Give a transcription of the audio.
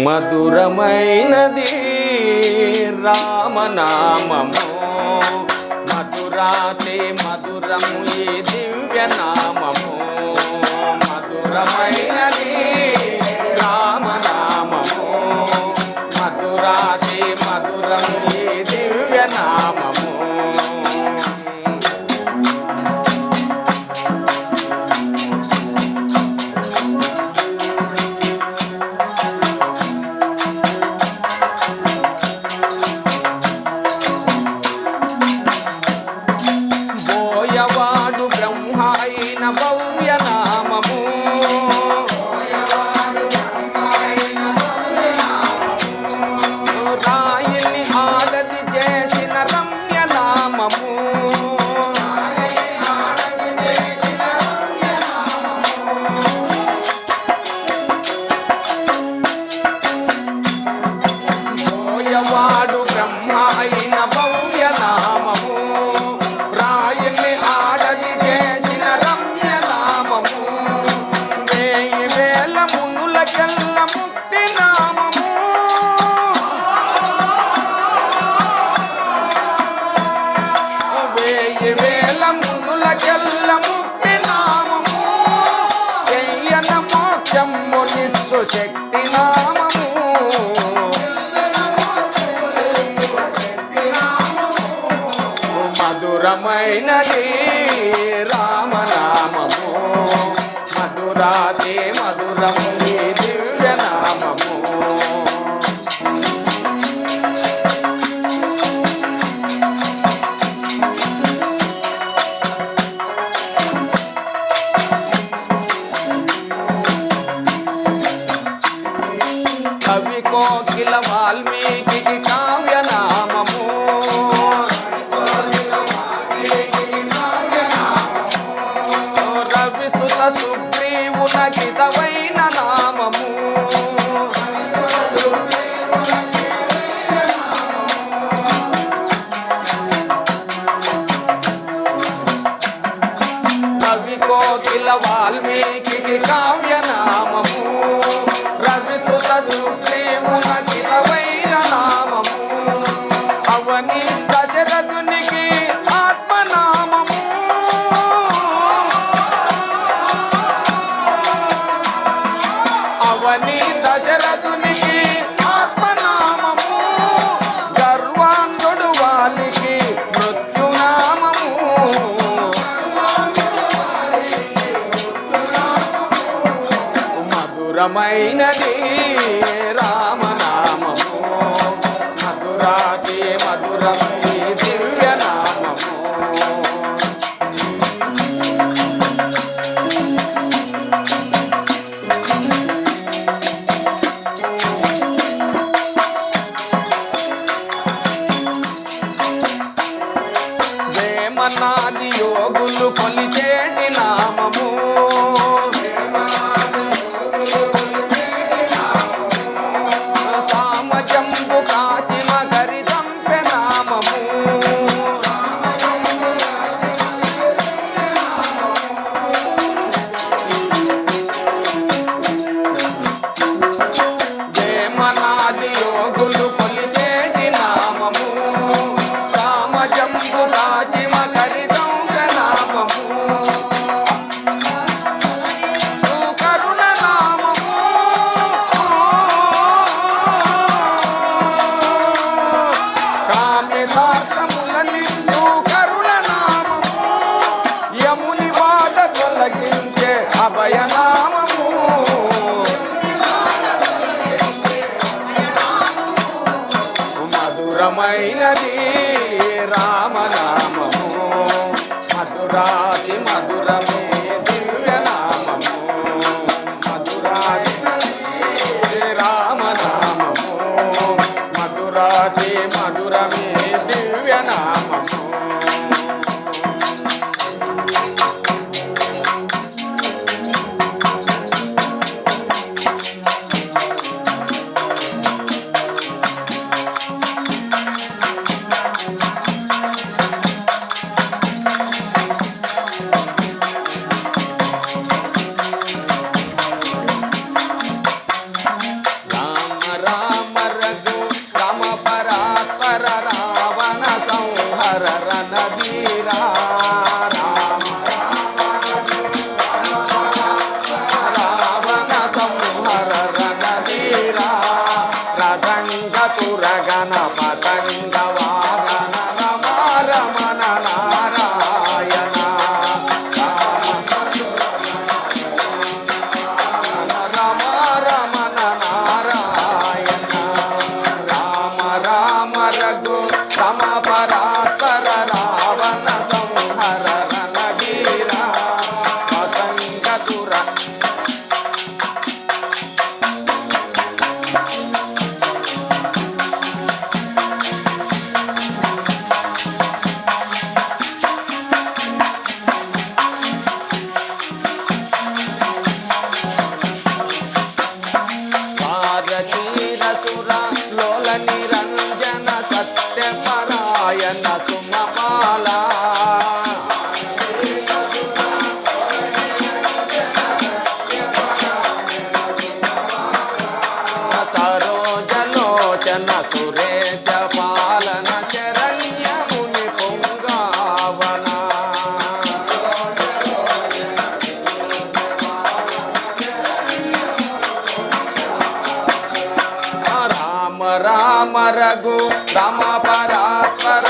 మధురమైనది రామనామము, మధురాతి మధురము ఈ దివ్యనామము. మధురమైనది రామనామము, మధురాతి మధురము ఈ దివ్యనామము. బోయవాడు బ్రహ్మ అయిన భవ్యనామము, రాయిని ఆడది చేసిన రమ్యనామము. బోయవాడు బ్రహ్మ అయిన భవ్యనామము, రాయిని ఆడది చేసిన రమ్యనామము. వేయి వేల మునులకెల్ల ముక్తి నామము, వేయి వేల మునులకెల్ల ముక్తి నామము. చెయ్యన మోక్షము నిస్సు శక్తి నామము. మధురమైనది రామనామము, మధురాతి మధురము ఈ దివ్యనామము. కవి కోకిల వాల్మీకి కావ్యనామము, రవిసుత సుగ్రీవున హితవైన నామము. కవి కోకిల వాల్మీకి కావ్యనామము, రవిసుత సుగ్రీవున హితవైన నామము. అవని దశరథునికి ఆత్మనామము, అవని దశరథునికి ఆత్మనామము. గర్వాంధుడు వాలికి మృత్యునామము, మధురమైనది రామనామము, మధురాతి మధురము ఈ దివ్యనామము. వేమనాది యోగులు కొలిచేటి నామము, సామజంబు కాచిమ గరి దంపె నామము. వేమనాది యోగులు కొలిచేటి నామము, సామజంబు కాచిమ గరి దంపె నామము. సుకరుణ నామము, కామ్యశాస్త్రములనిందు కరుణ నామము. యముని బాధ తొలగించే అభయనామము, మధురమైనది రామనామము, మధురాతి మధురమే దివ్యనామము. మధురాతి రామనామము, మధురాతి మధురమే దివ్యనామము. రామ రఘు రామ పరాత్పర